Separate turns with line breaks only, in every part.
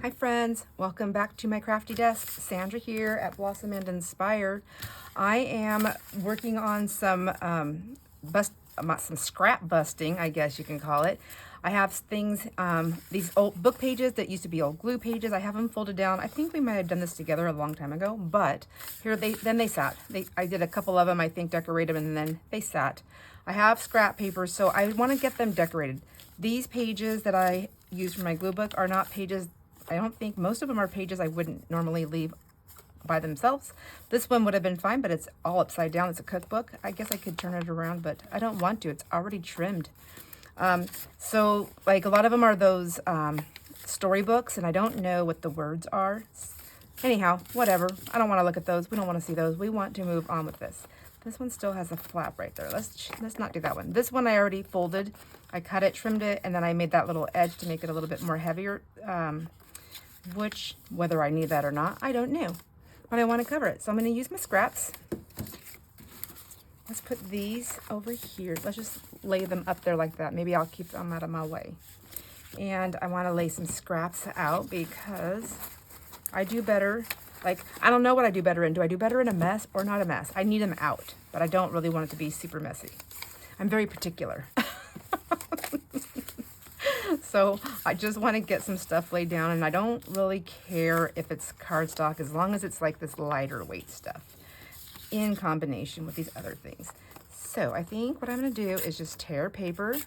Hi friends, welcome back to my crafty desk. Sandra here at Blossom and Inspired. I am working on some some scrap busting, I guess you can call it. I have things, these old book pages that used to be old glue pages. I have them folded down. I think we might have done this together a long time ago, but here they sat. I did a couple of them, I think, decorated them, and then they sat. I have scrap paper, so I want to get them decorated. These pages that I use for my glue book are not pages. I don't think most of them are pages I wouldn't normally leave by themselves. This one would have been fine, but it's all upside down. It's a cookbook. I guess I could turn it around, but I don't want to. It's already trimmed. So like a lot of them are those storybooks, and I don't know what the words are. Anyhow, whatever. I don't want to look at those. We don't want to see those. We want to move on with this. This one still has a flap right there. Let's not do that one. This one I already folded. I cut it, trimmed it, and then I made that little edge to make it a little bit more heavier. Which, whether I need that or not, I don't know. But I want to cover it. So I'm going to use my scraps. Let's put these over here. Let's just lay them up there like that. Maybe I'll keep them out of my way. And I want to lay some scraps out because I do better. Like, I don't know what I do better in. Do I do better in a mess or not a mess? I need them out, but I don't really want it to be super messy. I'm very particular. So I just want to get some stuff laid down, and I don't really care if it's cardstock as long as it's like this lighter weight stuff in combination with these other things. So I think what I'm going to do is just tear paper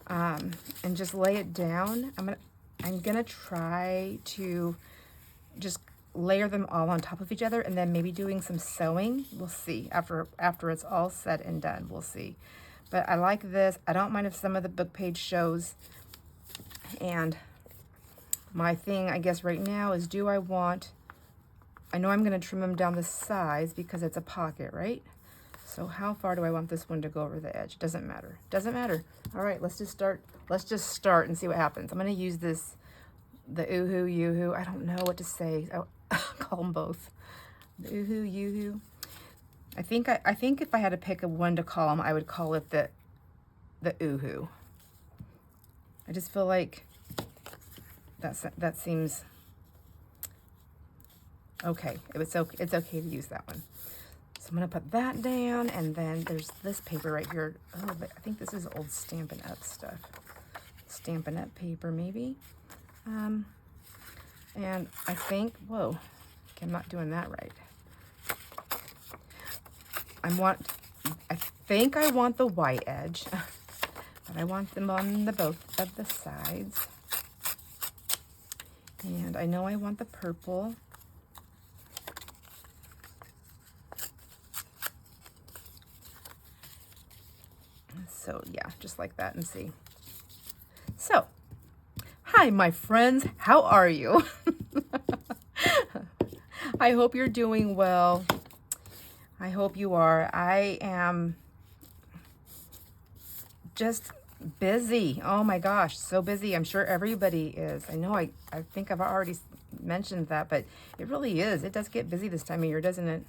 and just lay it down. I'm gonna try to just layer them all on top of each other, and then maybe doing some sewing. We'll see after it's all said and done. We'll see. But I like this. I don't mind if some of the book page shows. And my thing, I guess, right now is I know I'm going to trim them down the sides because it's a pocket, right? So how far do I want this one to go over the edge? Doesn't matter. Doesn't matter. All right, let's just start. Let's just start and see what happens. I'm going to use the oohoo, yoo-hoo. I don't know what to say. I'll call them both. The oohoo, yoo-hoo. I think if I had to pick a one to call them, I would call it the oohoo. I just feel like that seems okay. It's okay to use that one. So I'm gonna put that down, and then there's this paper right here. Oh, but I think this is old Stampin' Up stuff. Stampin' Up paper, maybe. And I think, whoa, okay, I'm not doing that right. I think I want the white edge, but I want them on both of the sides. And I know I want the purple. So yeah, just like that, and see. So, hi my friends, how are you? I hope you're doing well. I hope you are. I am just busy. Oh my gosh, so busy. I'm sure everybody is. I know I think I've already mentioned that, but it really is. It does get busy this time of year, doesn't it?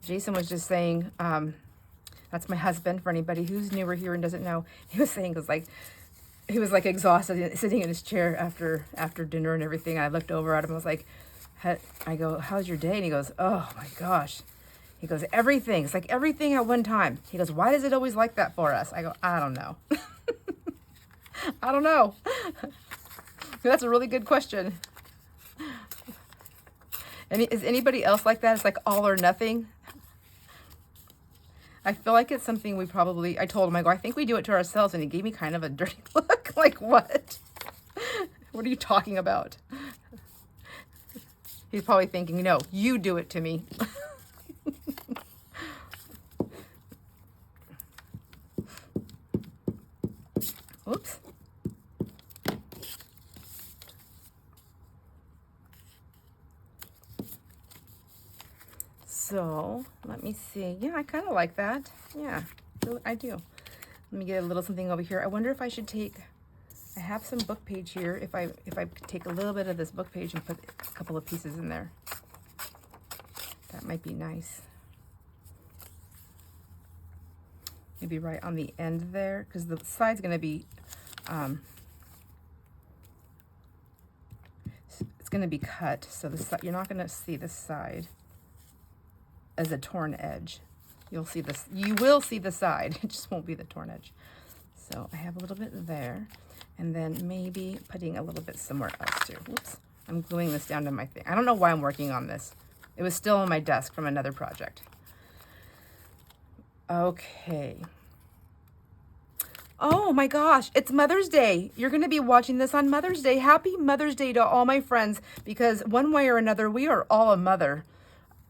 Jason was just saying, that's my husband, for anybody who's newer here and doesn't know. He was saying, he was like exhausted sitting in his chair after dinner and everything. I looked over at him. I was like, I go, how's your day? And he goes, oh my gosh. He goes, everything. It's like everything at one time. He goes, why is it always like that for us? I go, I don't know. I don't know. That's a really good question. Is anybody else like that? It's like all or nothing. I feel like it's something I told him, I go, I think we do it to ourselves. And he gave me kind of a dirty look. Like, what? What are you talking about? He's probably thinking, no, you do it to me. Oops. So, let me see. Yeah, I kind of like that. Yeah, I do. Let me get a little something over here. I wonder if I should I have some book page here. If I take a little bit of this book page and put a couple of pieces in there. That might be nice. Maybe right on the end there, because the side's going to be going to be cut, so you're not going to see this side as a torn edge. You'll see this. You will see the side. It just won't be the torn edge. So I have a little bit there, and then maybe putting a little bit somewhere else too. Whoops! I'm gluing this down to my thing. I don't know why I'm working on this. It was still on my desk from another project. Okay. Oh my gosh, it's Mother's Day. You're going to be watching this on Mother's Day. Happy Mother's Day to all my friends, because one way or another, we are all a mother.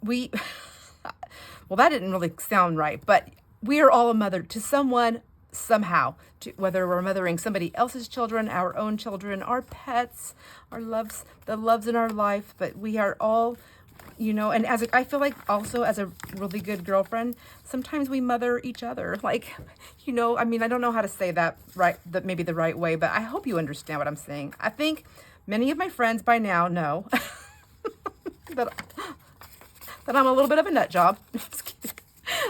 Well, that didn't really sound right, but we are all a mother to someone, somehow, whether we're mothering somebody else's children, our own children, our pets, the loves in our life, but we are all, you know, and I feel like also as a really good girlfriend, sometimes we mother each other. Like, you know, I mean, I don't know how to say that right, maybe the right way, but I hope you understand what I'm saying. I think many of my friends by now know that I'm a little bit of a nut job. Just kidding.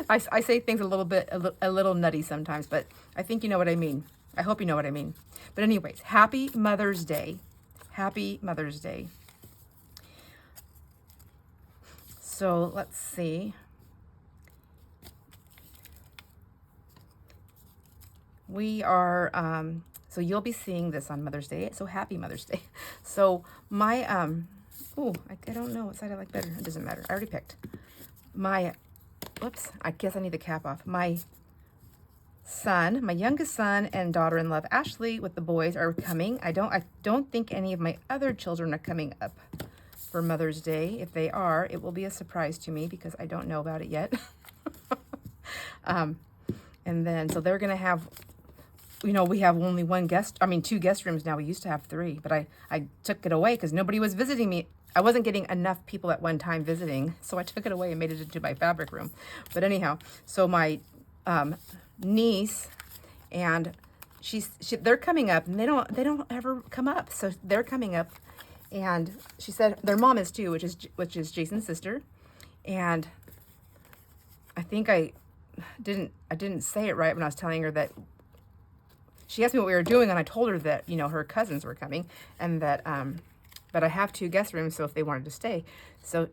I say things a little nutty sometimes, but I think you know what I mean. I hope you know what I mean. But anyways, happy Mother's Day. Happy Mother's Day. So let's see. We are, so you'll be seeing this on Mother's Day. So happy Mother's Day. So my, I don't know what side I like better. It doesn't matter. I already picked. Whoops, I guess I need the cap off. My son, my youngest son and daughter-in-law Ashley with the boys are coming. I don't think any of my other children are coming up for Mother's Day. If they are, it will be a surprise to me because I don't know about it yet. And then, so they're going to have, you know, we have only two guest rooms now. We used to have 3, but I took it away because nobody was visiting me. I wasn't getting enough people at one time visiting, so I took it away and made it into my fabric room. But anyhow, so my niece and they're coming up, and they don't ever come up. So they're coming up, and she said their mom is too, which is Jason's sister. And I think I didn't say it right when I was telling her that she asked me what we were doing, and I told her that, you know, her cousins were coming, and that but I have 2 guest rooms, so if they wanted to stay. So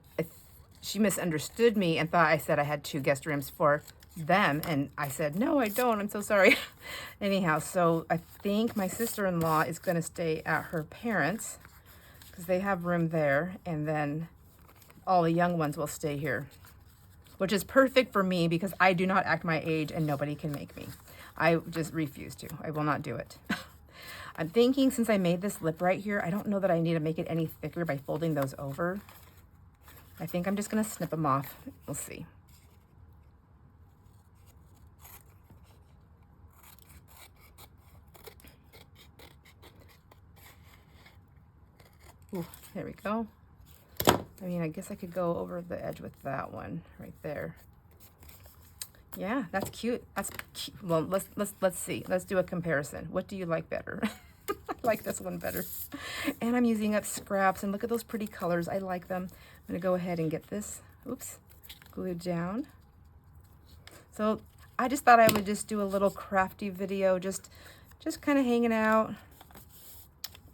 she misunderstood me and thought I said I had 2 guest rooms for them, and I said, no, I don't. I'm so sorry. Anyhow, so I think my sister-in-law is going to stay at her parents' because they have room there, and then all the young ones will stay here, which is perfect for me because I do not act my age and nobody can make me. I just refuse to. I will not do it. I'm thinking since I made this lip right here, I don't know that I need to make it any thicker by folding those over. I think I'm just going to snip them off. We'll see. Ooh, there we go. I mean, I guess I could go over the edge with that one right there. Yeah, that's cute. That's cute. Well, let's see. Let's do a comparison. What do you like better? I like this one better. And I'm using up scraps, and look at those pretty colors. I like them. I'm going to go ahead and get this, glued down. So I just thought I would just do a little crafty video, just kind of hanging out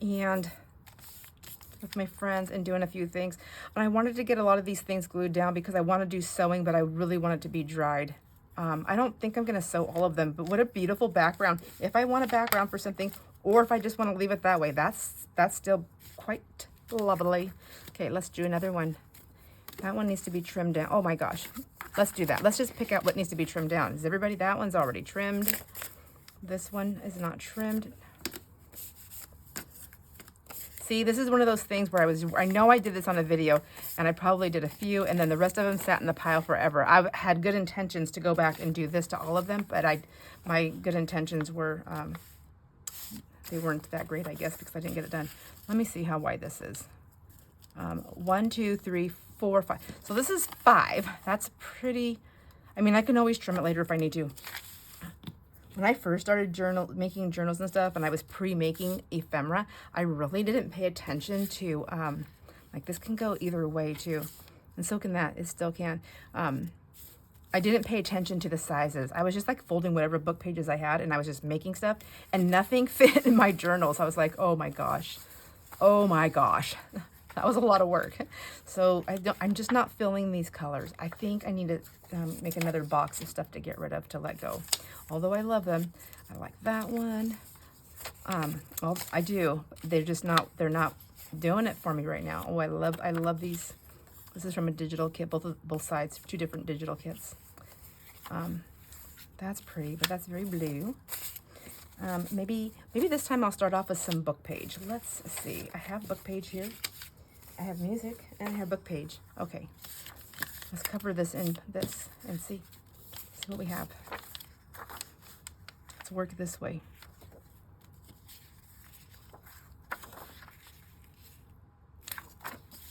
and with my friends and doing a few things. And I wanted to get a lot of these things glued down because I want to do sewing, but I really want it to be dried. I don't think I'm going to sew all of them, but what a beautiful background. If I want a background for something, or if I just want to leave it that way, that's still quite lovely. Okay, let's do another one. That one needs to be trimmed down. Oh my gosh. Let's do that. Let's just pick out what needs to be trimmed down. Is everybody, that one's already trimmed. This one is not trimmed. See, this is one of those things where I know I did this on a video, and I probably did a few, and then the rest of them sat in the pile forever. I had good intentions to go back and do this to all of them, but my good intentions were, they weren't that great, I guess, because I didn't get it done. Let me see how wide this is. 1, 2, 3, 4, 5. So this is 5. That's pretty, I mean, I can always trim it later if I need to. When I first started making journals and stuff, and I was pre-making ephemera, I really didn't pay attention to, like this can go either way too, and so can that, it still can. I didn't pay attention to the sizes. I was just like folding whatever book pages I had, and I was just making stuff, and nothing fit in my journals. I was like, oh my gosh, That was a lot of work. So I'm just not filling these colors. I think I need to make another box of stuff to get rid of, to let go. Although I love them. I like that one. Well, I do. They're not doing it for me right now. Oh, I love these. This is from a digital kit, both sides, 2 different digital kits. That's pretty, but that's very blue. Maybe this time I'll start off with some book page. Let's see. I have book page here. I have music and I have book page. Okay. Let's cover this in this and see what we have. Let's work this way.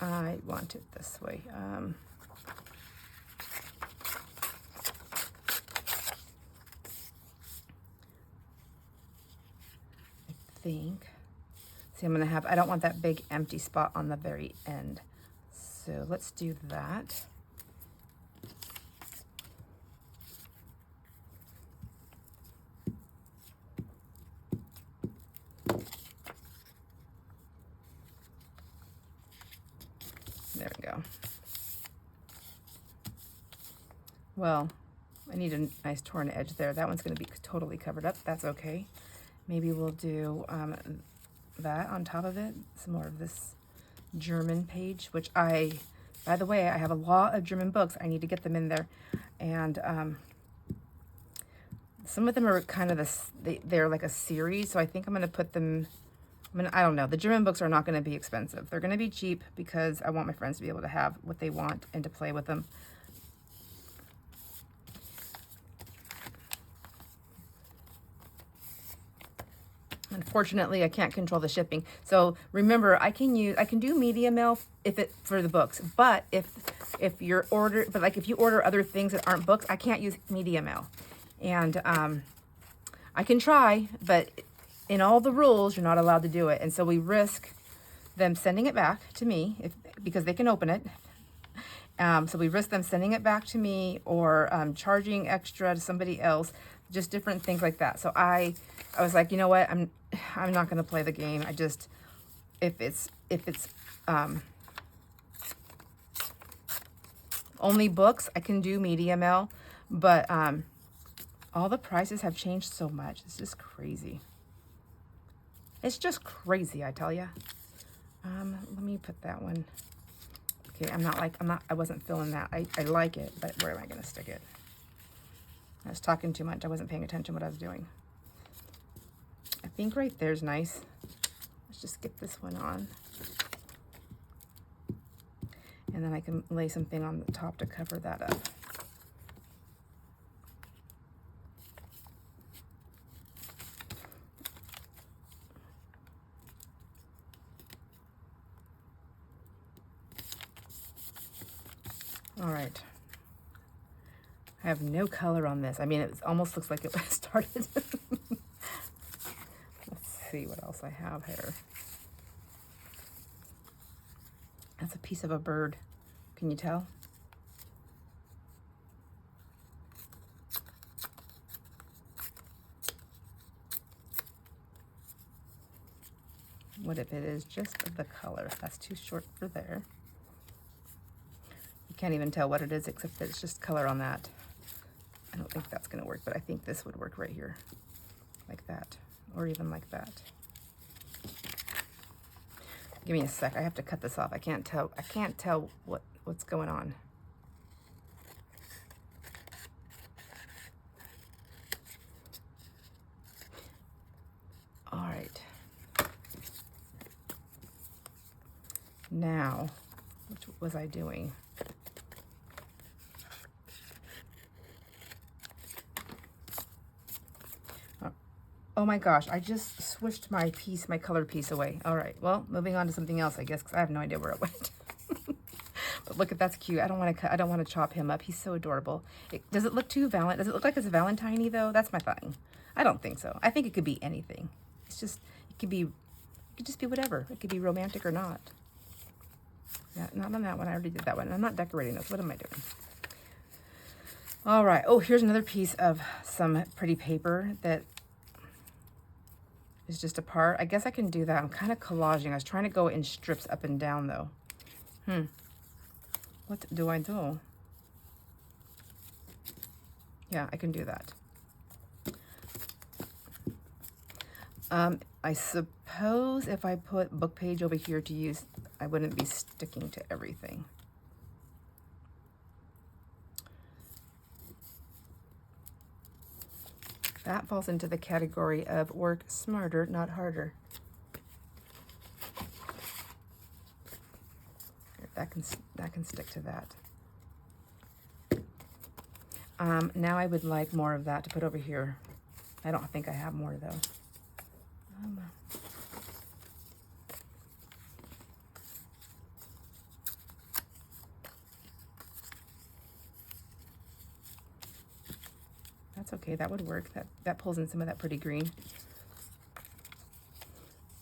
I want it this way. See, I don't want that big empty spot on the very end. So let's do that. There we go. Well, I need a nice torn edge there. That one's going to be totally covered up. That's okay. Maybe we'll do that on top of it. Some more of this German page, which by the way, I have a lot of German books. I need to get them in there. And some of them are kind of they're like a series. So I think I'm going to put them, I don't know. The German books are not going to be expensive. They're going to be cheap because I want my friends to be able to have what they want and to play with them. Unfortunately, I can't control the shipping. So remember, I can do media mail for the books, but if you order other things that aren't books, I can't use media mail. And I can try, but in all the rules, you're not allowed to do it. And so we risk them sending it back to me because they can open it. So we risk them sending it back to me or charging extra to somebody else, just different things like that. So I was like, you know what? I'm not going to play the game. I just, if it's only books, I can do media mail, but all the prices have changed so much. It's just crazy. It's just crazy, I tell you. Let me put that one. Okay, I wasn't feeling that. I like it, but where am I going to stick it? I was talking too much. I wasn't paying attention to what I was doing. I think right there's nice. Let's just get this one on. And then I can lay something on the top to cover that up. All right. I have no color on this. I mean, it almost looks like it was started. Let's see what else I have here. That's a piece of a bird. Can you tell? What if it is just the color? That's too short for there. You can't even tell what it is except that it's just color on that. I don't think that's going to work, but I think this would work right here. Like that. Or even like that. Give me a sec. I have to cut this off. I can't tell what's going on. All right. Now, what was I doing? Oh my gosh, I just switched my color piece away. All right, well, moving on to something else, I guess, because I have no idea where it went. But look, that's cute. I don't want to chop him up. He's so adorable. Does it look too does it look like it's Valentine-y though? That's my thing. I don't think so. I think it could be anything. It's just, it could just be whatever. It could be romantic or not. Yeah, not on that one. I already did that one. I'm not decorating this. What am I doing? All right. Oh, here's another piece of some pretty paper that is just a part. I guess I can do that. I'm kind of collaging. I was trying to go in strips up and down though. What do I do? Yeah, I can do that. I suppose if I put book page over here to use, I wouldn't be sticking to everything. That falls into the category of work smarter, not harder. That can stick to that. Now I would like more of that to put over here. I don't think I have more though. That's okay, that would work. That pulls in some of that pretty green.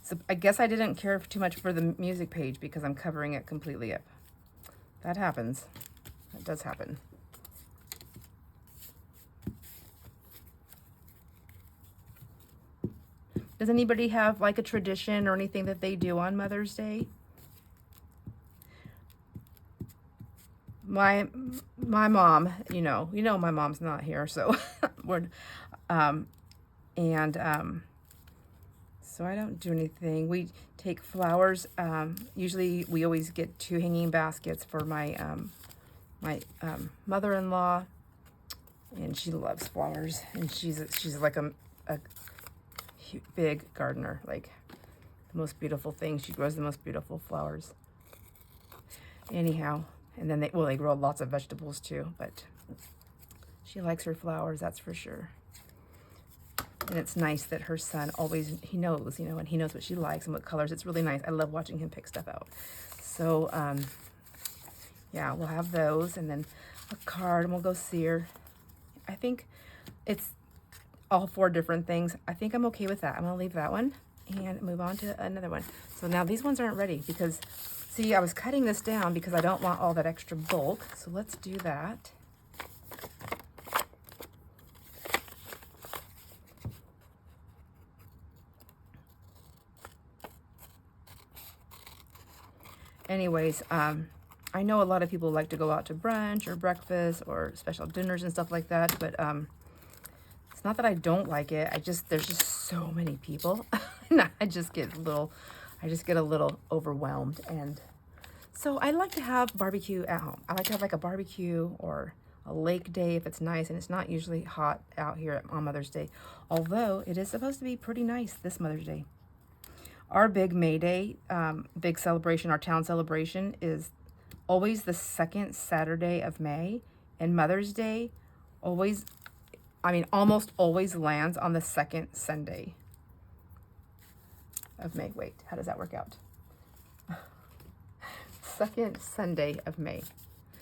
So I guess I didn't care too much for the music page because I'm covering it completely up. That happens. That does happen. Does anybody have like a tradition or anything that they do on Mother's Day? My mom, you know my mom's not here, so so I don't do anything. We take flowers. Usually we always get 2 hanging baskets for my mother-in-law, and she loves flowers, and she's like a big gardener, like the most beautiful thing. She grows the most beautiful flowers. Anyhow, and then they grow lots of vegetables too, but she likes her flowers, that's for sure. And it's nice that her son always, he knows, and he knows what she likes and what colors. It's really nice. I love watching him pick stuff out. So, yeah, we'll have those, and then a card, and we'll go see her. I think it's all 4 different things. I think I'm okay with that. I'm gonna leave that one and move on to another one. So now these ones aren't ready because, see, I was cutting this down because I don't want all that extra bulk. So let's do that. Anyways, I know a lot of people like to go out to brunch or breakfast or special dinners and stuff like that, but it's not that I don't like it. There's just so many people. And I just get a little overwhelmed. And so I like to have barbecue at home. I like to have like a barbecue or a lake day if it's nice, and it's not usually hot out here on Mother's Day, although it is supposed to be pretty nice this Mother's Day. Our big May Day, big celebration, our town celebration, is always the 2nd Saturday of May, and Mother's Day almost always lands on the 2nd Sunday of May. Wait, how does that work out? 2nd Sunday of May.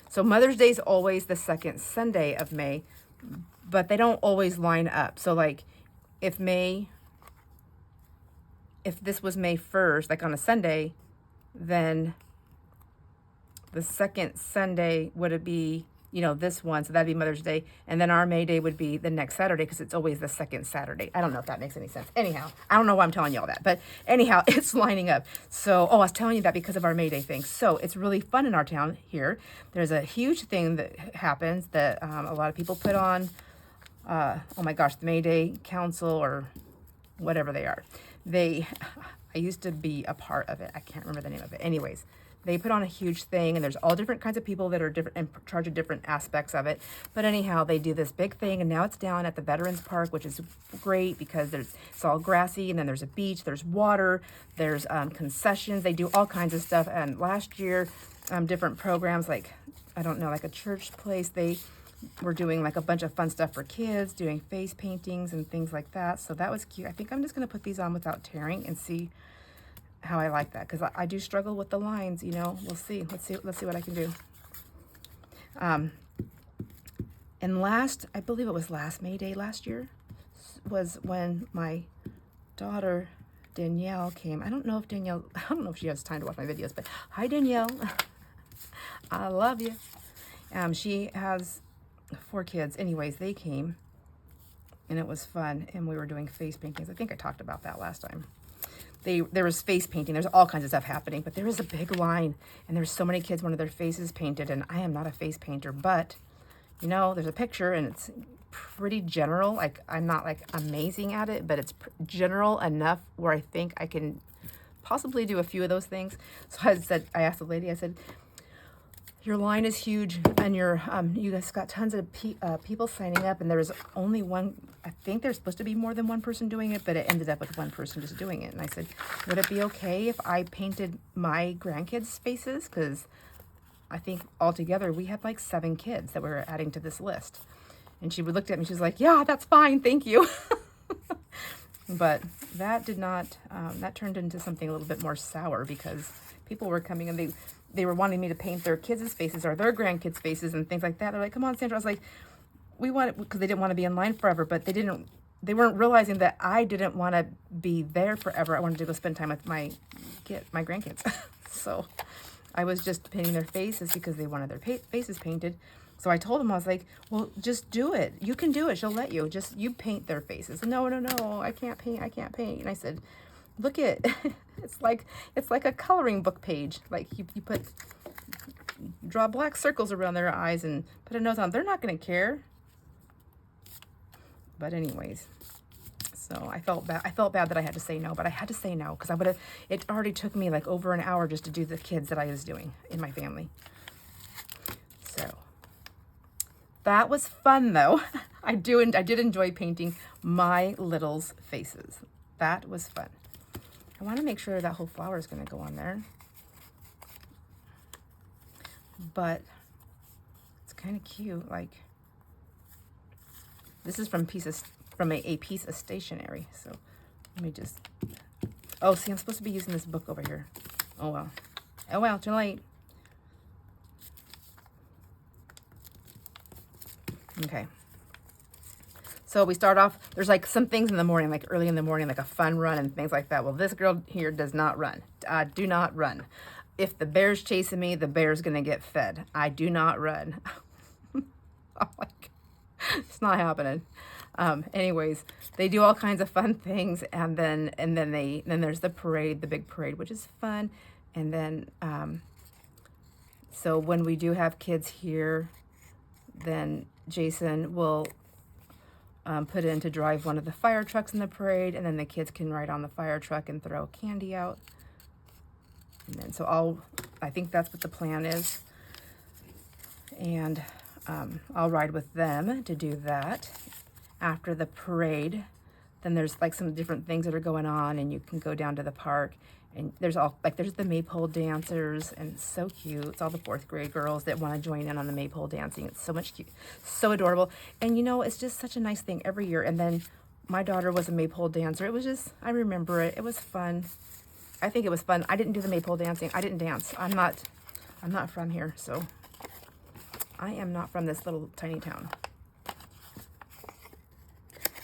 So Mother's Day is always the 2nd Sunday of May, but they don't always line up. So like if this was May 1st, like on a Sunday, then the 2nd Sunday would be, this one, so that'd be Mother's Day, and then our May Day would be the next Saturday because it's always the 2nd Saturday. I don't know if that makes any sense. Anyhow, I don't know why I'm telling you all that, but anyhow, it's lining up. So, I was telling you that because of our May Day thing. So it's really fun in our town here. There's a huge thing that happens that a lot of people put on, oh my gosh, the May Day Council or whatever they are. I used to be a part of it. I can't remember the name of it. Anyways, they put on a huge thing, and there's all different kinds of people that are different in charge of different aspects of it. But anyhow, they do this big thing, and now it's down at the Veterans Park, which is great because it's all grassy, and then there's a beach, there's water, there's concessions. They do all kinds of stuff. And last year, different programs like, I don't know, like a church place, we're doing like a bunch of fun stuff for kids, doing face paintings and things like that. So that was cute. I think I'm just going to put these on without tearing and see how I like that, because I do struggle with the lines, We'll see. Let's see what I can do. And I believe it was last May Day last year, was when my daughter Danielle came. I don't know if she has time to watch my videos, but hi Danielle. I love you. She has 4 kids. Anyways, they came, and it was fun. And we were doing face paintings. I think I talked about that last time. There was face painting. There's all kinds of stuff happening, but there was a big line, and there's so many kids wanted their faces painted, and I am not a face painter, but you know, there's a picture, and it's pretty general. Like, I'm not like amazing at it, but it's general enough where I think I can possibly do a few of those things. So I asked the lady, I said, your line is huge, and you guys got tons of people signing up, and there was only one. I think there's supposed to be more than one person doing it, but it ended up with one person just doing it. And I said, would it be okay if I painted my grandkids' faces? Because I think altogether we had like 7 kids that we were adding to this list. And she looked at me, she was like, yeah, that's fine, thank you. But that did not, that turned into something a little bit more sour, because people were coming and they were wanting me to paint their kids' faces or their grandkids' faces and things like that. They're like, come on, Sandra. I was like, we want it, because they didn't want to be in line forever, but they weren't realizing that I didn't want to be there forever. I wanted to go spend time with my grandkids. So I was just painting their faces because they wanted their faces painted. So I told them, I was like, well, just do it. You can do it. She'll let you. Just, you paint their faces. No, I can't paint. And I said, look at, it's like a coloring book page. Like you draw black circles around their eyes and put a nose on. They're not going to care. But anyways, so I felt bad that I had to say no, but I had to say no, because it already took me like over an hour just to do the kids that I was doing in my family. So that was fun though. I did enjoy painting my littles' faces. That was fun. I want to make sure that whole flower is going to go on there. But it's kind of cute. Like, this is from a piece of stationery. So let me just, oh, see, I'm supposed to be using this book over here. Oh, well. Oh, well, too late. Okay. So we start off, there's like some things in the morning, like early in the morning, like a fun run and things like that. Well, this girl here does not run. Do not run. If the bear's chasing me, the bear's going to get fed. I do not run. I'm like, it's not happening. Anyways, they do all kinds of fun things, and then there's the parade, the big parade, which is fun. And then, so when we do have kids here, then Jason will put in to drive one of the fire trucks in the parade, and then the kids can ride on the fire truck and throw candy out. And then so I think that's what the plan is. And I'll ride with them to do that. After the parade, then there's like some different things that are going on, and you can go down to the park, and there's the maypole dancers, and it's so cute. It's all the 4th grade girls that want to join in on the maypole dancing. It's so much cute, so adorable. And you know, it's just such a nice thing every year. And then my daughter was a maypole dancer. It was just, I remember it. It was fun. I think it was fun. I didn't do the maypole dancing. I didn't dance. I'm not from here, so I am not from this little tiny town.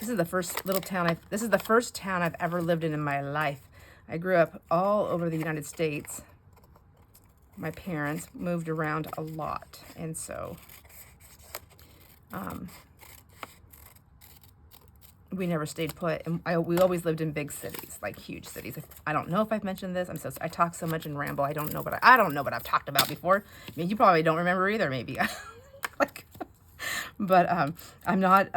This is the first little town this is the first town I've ever lived in my life. I grew up all over the United States. My parents moved around a lot, and so we never stayed put. And we always lived in big cities, like huge cities. I don't know if I've mentioned this. I talk so much and ramble. I don't know what I've talked about before. I mean, you probably don't remember either, maybe. Like, but I'm not.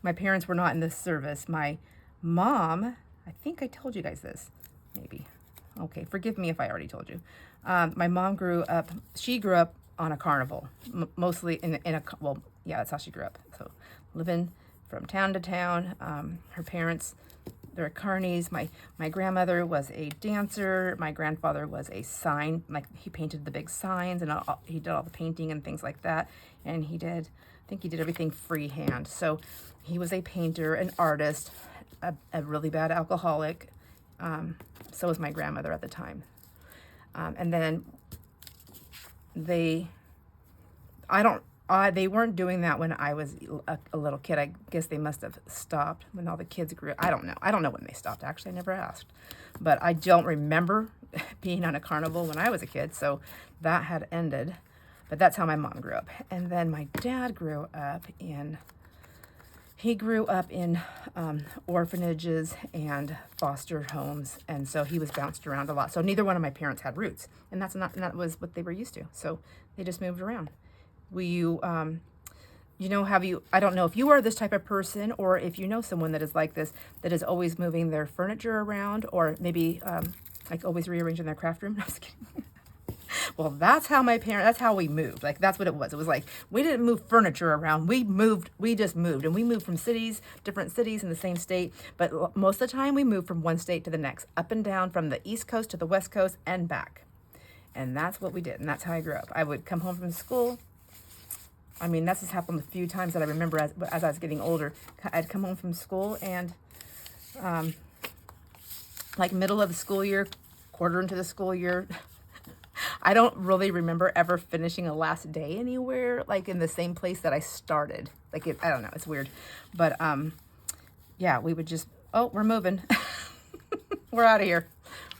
My parents were not in this service. My mom, I think I told you guys this. Maybe. Okay, forgive me if I already told you. My mom grew up on a carnival, mostly in a, well, yeah, that's how she grew up. So living from town to town. Her parents, they're carnies. My grandmother was a dancer. My grandfather was a sign, like he painted the big signs, and he did all the painting and things like that. And I think he did everything freehand. So he was a painter, an artist, a really bad alcoholic. So was my grandmother at the time. And then they weren't doing that when I was a little kid. I guess they must have stopped when all the kids grew up. I don't know when they stopped, actually. I never asked. But I don't remember being on a carnival when I was a kid, so that had ended. But that's how my mom grew up. And then my dad grew up he grew up in orphanages and foster homes, and so he was bounced around a lot. So neither one of my parents had roots, and that was what they were used to. So they just moved around. I don't know if you are this type of person, or if you know someone that is like this, that is always moving their furniture around, or maybe like always rearranging their craft room. No, I was kidding. Well, that's how we moved. Like, that's what it was. It was like, we didn't move furniture around. We just moved. And we moved from different cities in the same state. But most of the time, we moved from one state to the next, up and down from the East Coast to the West Coast and back. And that's what we did. And that's how I grew up. I would come home from school. I mean, that's just happened a few times that I remember as I was getting older. I'd come home from school and, like, middle of the school year, quarter into the school year, I don't really remember ever finishing a last day anywhere, like in the same place that I started. Like, I don't know, it's weird. But, yeah, we would just, oh, we're moving. We're out of here.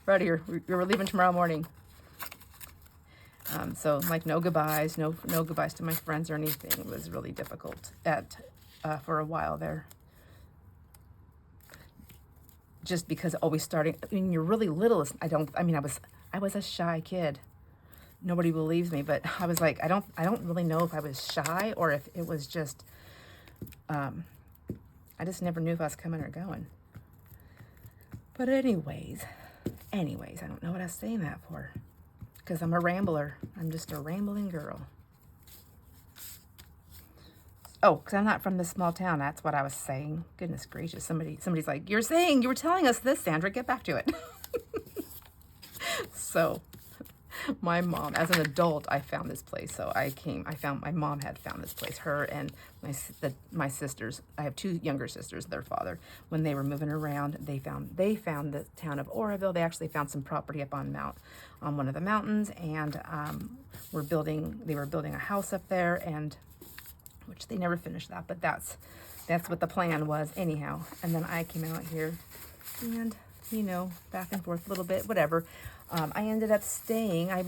We're out of here. We're leaving tomorrow morning. So, like, no goodbyes, no goodbyes to my friends or anything. It was really difficult for a while there. Just because always starting, I mean, you're really little. I was a shy kid. Nobody believes me, but I was like, I don't really know if I was shy or if it was just, I just never knew if I was coming or going. But anyways, I don't know what I was saying that for. Because I'm a rambler. I'm just a rambling girl. Oh, because I'm not from this small town. That's what I was saying. Goodness gracious. Somebody's like, you were telling us this, Sandra. Get back to it. So, my mom, as an adult, I found this place. So my mom had found this place. Her and my sisters, I have two younger sisters, their father, when they were moving around, they found the town of Oroville. They actually found some property up on one of the mountains, and they were building a house up there, and which they never finished that, but that's what the plan was anyhow. And then I came out here, and back and forth a little bit, whatever. I ended up staying. I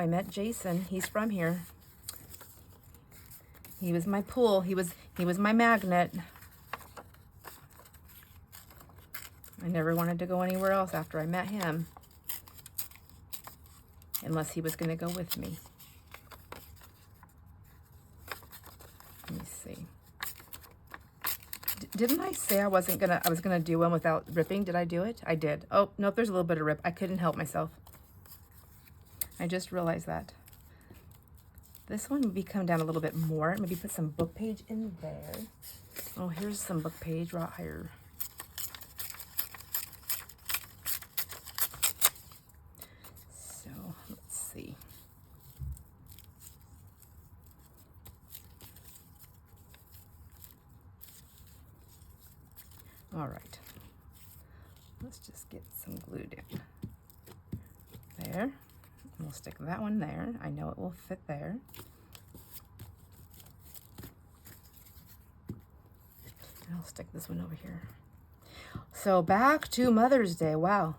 met Jason. He's from here. He was my pool. He was my magnet. I never wanted to go anywhere else after I met him, unless he was going to go with me. Let me see. Didn't I say I was gonna do one without ripping? Did I do it? I did. Oh, nope, there's a little bit of rip. I couldn't help myself. I just realized that. This one maybe come down a little bit more. Maybe put some book page in there. Oh, here's some book page right here. So, let's see. All right, let's just get some glue down there. And we'll stick that one there. I know it will fit there. And I'll stick this one over here. So back to Mother's Day. Wow.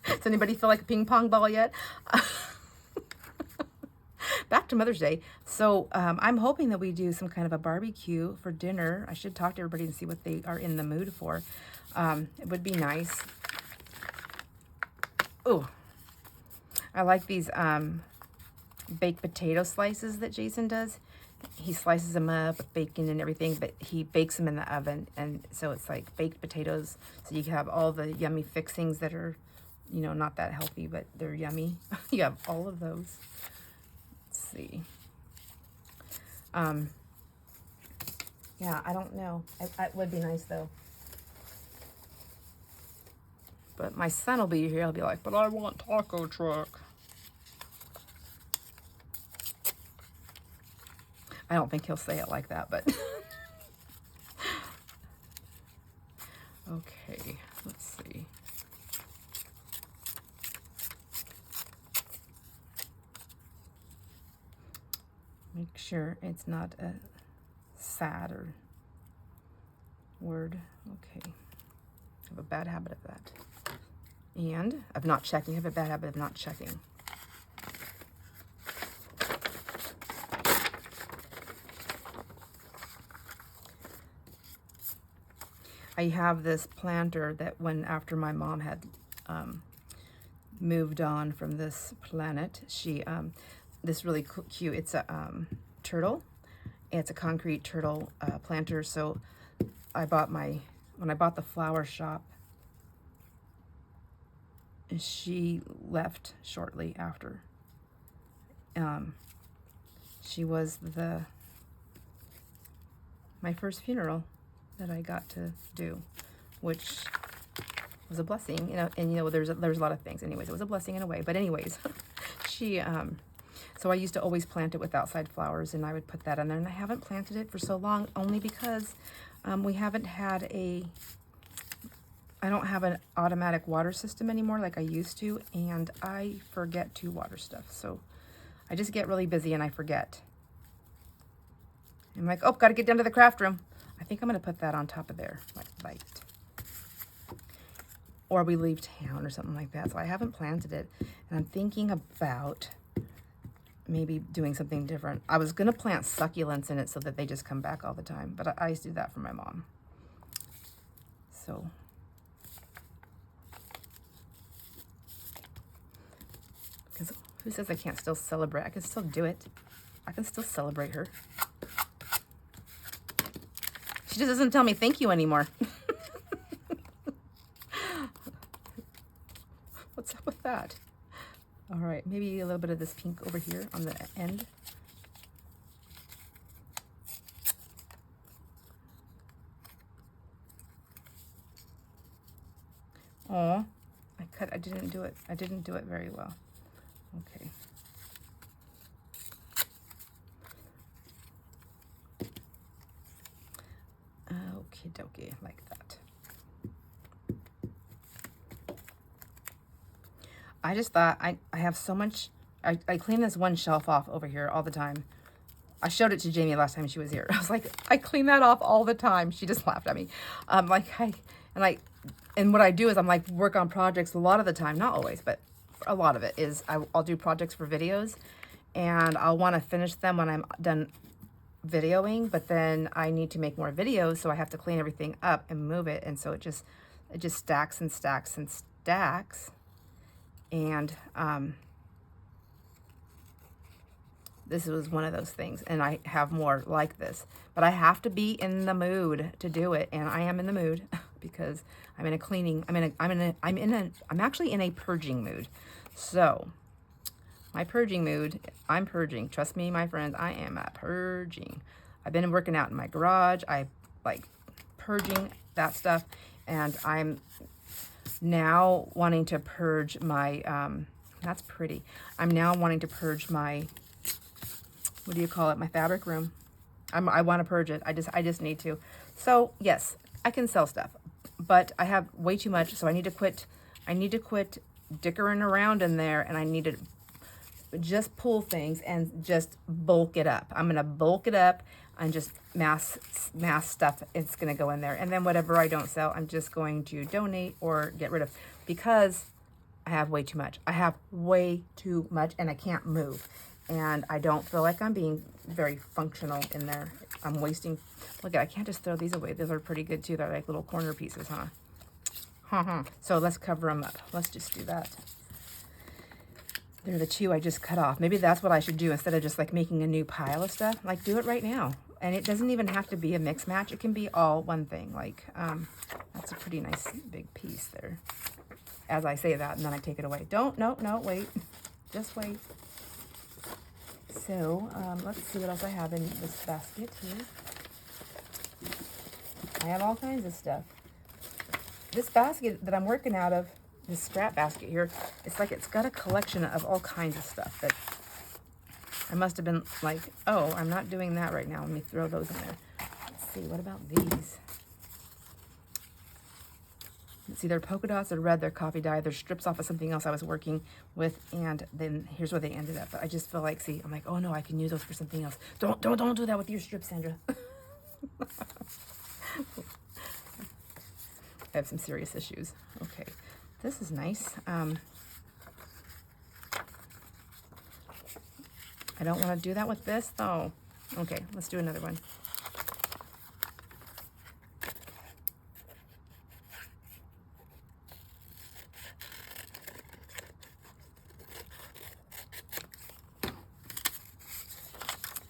Does anybody feel like a ping pong ball yet? Back to Mother's Day. So I'm hoping that we do some kind of a barbecue for dinner. I should talk to everybody and see what they are in the mood for. It would be nice. Oh, I like these baked potato slices that Jason does. He slices them up with bacon and everything, but he bakes them in the oven. And so it's like baked potatoes. So you can have all the yummy fixings that are, not that healthy, but they're yummy. You have all of those. See. Yeah, I don't know. It would be nice though. But my son will be here. He'll be like, but I want taco truck. I don't think he'll say it like that, but. Okay, let's see. Make sure it's not a sad or word. Okay. I have a bad habit of that. And of not checking. I have a bad habit of not checking. I have this planter that when after my mom had moved on from this planet, she this really cute. It's a turtle. It's a concrete turtle planter. So I bought when I bought the flower shop, she left shortly after. She was my first funeral that I got to do, which was a blessing, you know. And you know, there's a lot of things. Anyways, it was a blessing in a way. But anyways, she so I used to always plant it with outside flowers, and I would put that in there. And I haven't planted it for so long, only because we haven't had I don't have an automatic water system anymore like I used to, and I forget to water stuff. So I just get really busy and I forget. I'm like, oh, got to get down to the craft room. I think I'm going to put that on top of there, like, or we leave town or something like that. So I haven't planted it, and I'm thinking about maybe doing something different. I was going to plant succulents in it so that they just come back all the time, but I used to do that for my mom. So because who says I can't still celebrate? I can still do it. I can still celebrate her. She just doesn't tell me thank you anymore. What's up with that? All right, maybe a little bit of this pink over here on the end. Oh, I didn't do it. I didn't do it very well. Okay. Okie dokie, like that. I just thought I have so much. I clean this one shelf off over here all the time. I showed it to Jamie last time she was here. I was like, I clean that off all the time. She just laughed at me. And what I do is I'm like work on projects a lot of the time, not always, but a lot of it is I'll do projects for videos, and I'll want to finish them when I'm done videoing, but then I need to make more videos, so I have to clean everything up and move it, and so it just stacks and stacks and stacks. And this was one of those things, and I have more like this, but I have to be in the mood to do it, and I am in the mood because I'm in a cleaning. I'm actually in a purging mood. So my purging mood, I'm purging. Trust me, my friends, I am purging. I've been working out in my garage. I like purging that stuff, and I'm now wanting to purge my, that's pretty. I'm now wanting to purge my, what do you call it? My fabric room. I want to purge it. I just need to. So yes, I can sell stuff, but I have way too much. So I need to quit dickering around in there, and I need to just pull things and just bulk it up. I'm going to bulk it up and just mass stuff. It's going to go in there. And then whatever I don't sell, I'm just going to donate or get rid of, because I have way too much. I have way too much, and I can't move. And I don't feel like I'm being very functional in there. I'm wasting. Look, I can't just throw these away. Those are pretty good too. They're like little corner pieces, huh? So let's cover them up. Let's just do that. They're the two I just cut off. Maybe that's what I should do instead of just like making a new pile of stuff. Like, do it right now. And it doesn't even have to be a mix match. It can be all one thing. Like, that's a pretty nice big piece there. As I say that, and then I take it away. No, wait. Just wait. So, let's see what else I have in this basket here. I have all kinds of stuff. This basket that I'm working out of, this scrap basket here, it's like it's got a collection of all kinds of stuff that I must have been like, oh, I'm not doing that right now. Let me throw those in there. Let's see, what about these? Let's see, they're polka dots, they're red, they're coffee dye, they're strips off of something else I was working with, and then here's where they ended up. But I just feel like, see, I'm like, oh no, I can use those for something else. Don't do that with your strips, Sandra. I have some serious issues. Okay, this is nice. I don't want to do that with this, though. Okay, let's do another one.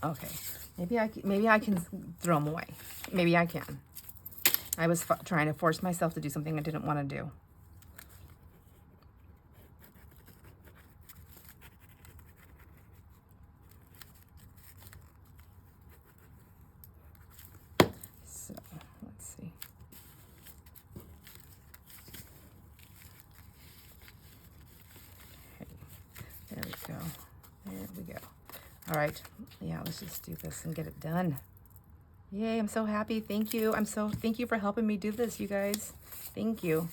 Okay, maybe I can throw them away. Maybe I can. I was trying to force myself to do something I didn't want to do. So, let's see. Okay, there we go. There we go. All right, yeah, let's just do this and get it done. Yay, I'm so happy. Thank you. Thank you for helping me do this, you guys. Thank you.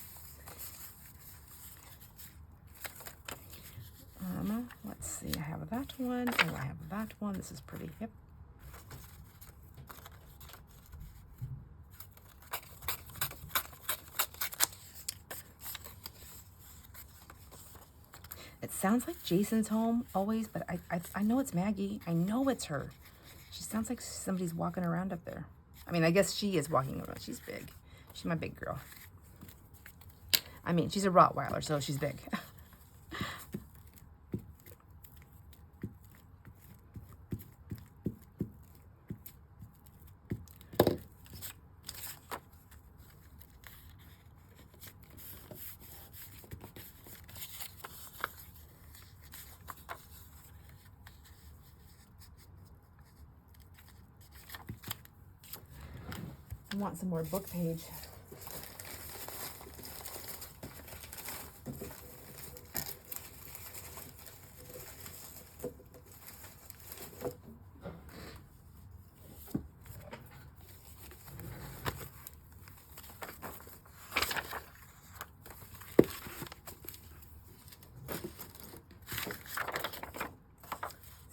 Let's see, I have that one. Oh, I have that one. This is pretty. Yep. It sounds like Jason's home always, but I know it's Maggie. I know it's her. She sounds like somebody's walking around up there. I mean, I guess she is walking around. She's big. She's my big girl. I mean, she's a Rottweiler, so she's big. I want some more book page.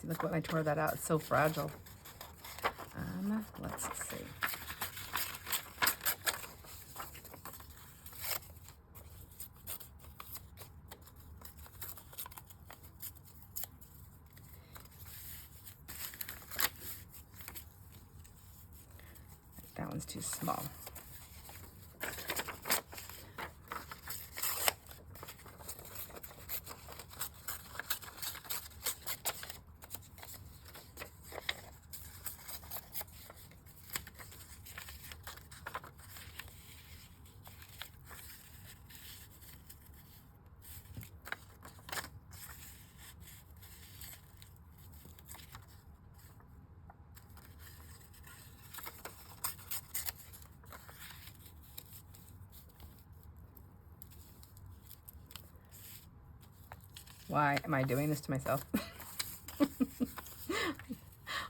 See, look when I tore that out. It's so fragile. Let's see. That one's too small. Why am I doing this to myself?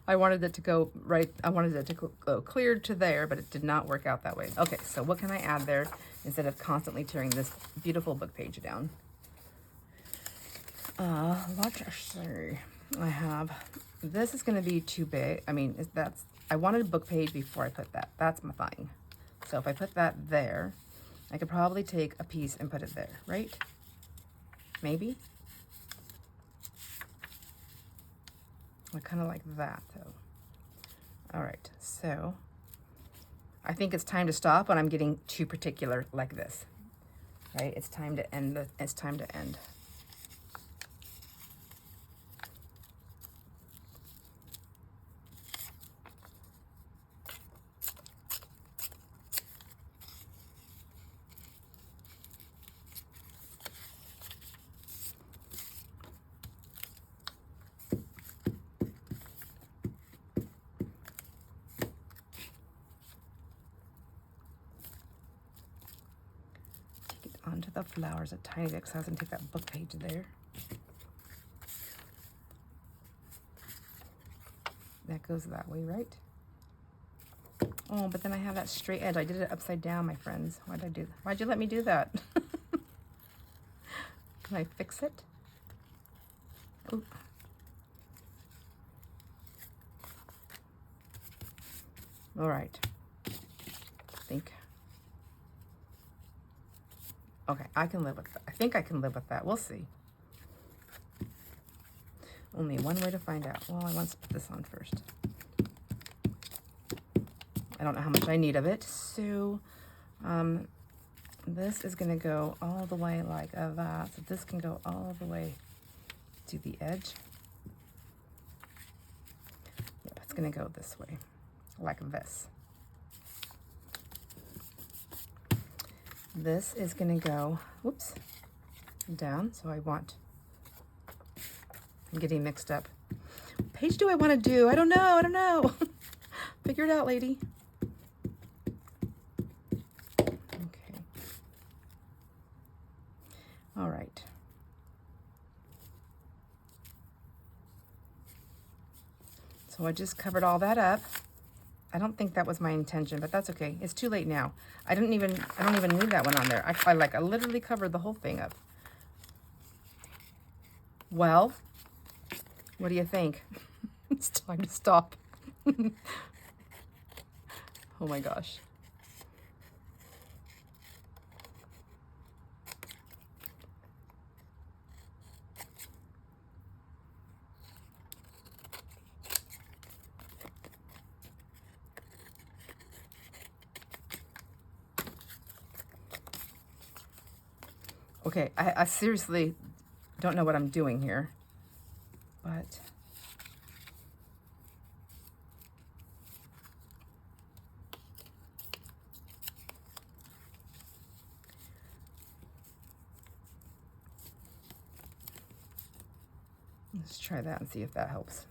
I wanted it to go right, I wanted it to go clear to there, but it did not work out that way. Okay, so what can I add there instead of constantly tearing this beautiful book page down? Let's see. I have, this is going to be too big. I mean, I wanted a book page before I put that. That's my thing. So if I put that there, I could probably take a piece and put it there, right? Maybe? I kind of like that though. All right, so I think it's time to stop when I'm getting too particular like this, right? It's time to end. It's time to end. Onto the flowers a tiny bit because I was going to take that book page there. That goes that way, right? Oh, but then I have that straight edge. I did it upside down, my friends. Why did I do that? Why'd you let me do that? Can I fix it? Oop. All right. I think. Okay, I can live with that. I think I can live with that. We'll see. Only one way to find out. Well, I want to put this on first. I don't know how much I need of it, so this is going to go all the way like that. So this can go all the way to the edge. Yep. gonna go this way, like this. This is gonna go, whoops, down. So I'm getting mixed up. What page do I want to do? I don't know. Figure it out, lady. Okay. All right. So I just covered all that up. I don't think that was my intention, but that's okay. It's too late now. I don't even need that one on there. I literally covered the whole thing up. Well, what do you think? It's time to stop. Oh my gosh. Okay, I seriously don't know what I'm doing here, but let's try that and see if that helps.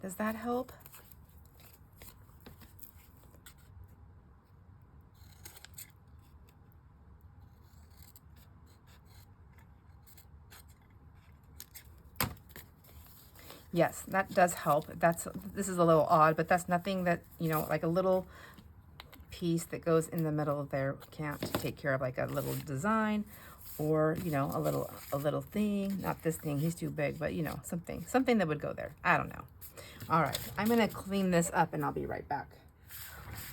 Does that help? Yes, that does help. This is a little odd, but that's nothing that, you know, like a little piece that goes in the middle of there can't take care of, like a little design or, you know, a little thing. Not this thing, he's too big, but you know, something that would go there. I don't know. All right, I'm gonna clean this up and I'll be right back.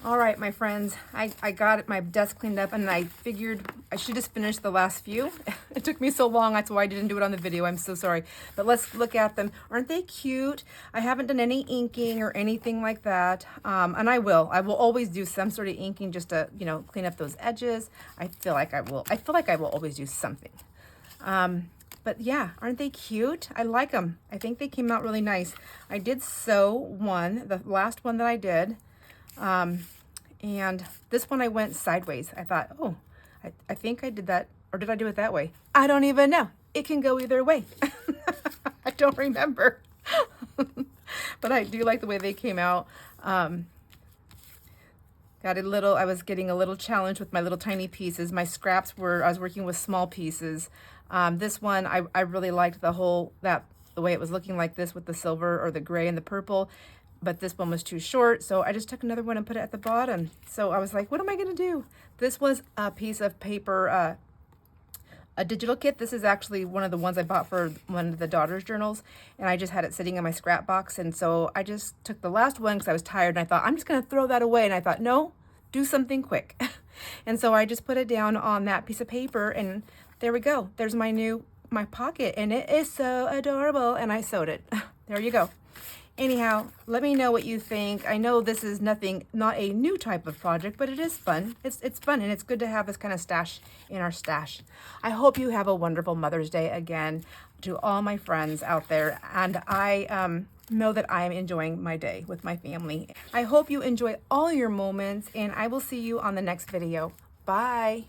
All right, my friends, I got my desk cleaned up and I figured I should just finish the last few. It took me so long, that's why I didn't do it on the video. I'm so sorry. But let's look at them. Aren't they cute? I haven't done any inking or anything like that. And I will always do some sort of inking just to, you know, clean up those edges. I feel like I will always do something. But yeah, aren't they cute? I like them. I think they came out really nice. I did sew one, the last one that I did. And this one I went sideways. I thought, oh, I think I did that, or did I do it that way? I don't even know. It can go either way. I don't remember. But I do like the way they came out. I was getting a little challenge with my little tiny pieces. My scraps I was working with small pieces. This one, I really liked the way it was looking like this with the silver or the gray and the purple. But this one was too short, so I just took another one and put it at the bottom. So I was like, what am I gonna do? This was a piece of paper, a digital kit. This is actually one of the ones I bought for one of the daughter's journals, and I just had it sitting in my scrap box. And so I just took the last one because I was tired, and I thought, I'm just gonna throw that away. And I thought, no, do something quick. And so I just put it down on that piece of paper, and there we go. There's my pocket, and it is so adorable, and I sewed it. There you go. Anyhow, let me know what you think. I know this is not a new type of project, but it is fun. It's fun, and it's good to have this kind of stash in our stash. I hope you have a wonderful Mother's Day again to all my friends out there, and I know that I am enjoying my day with my family. I hope you enjoy all your moments, and I will see you on the next video. Bye.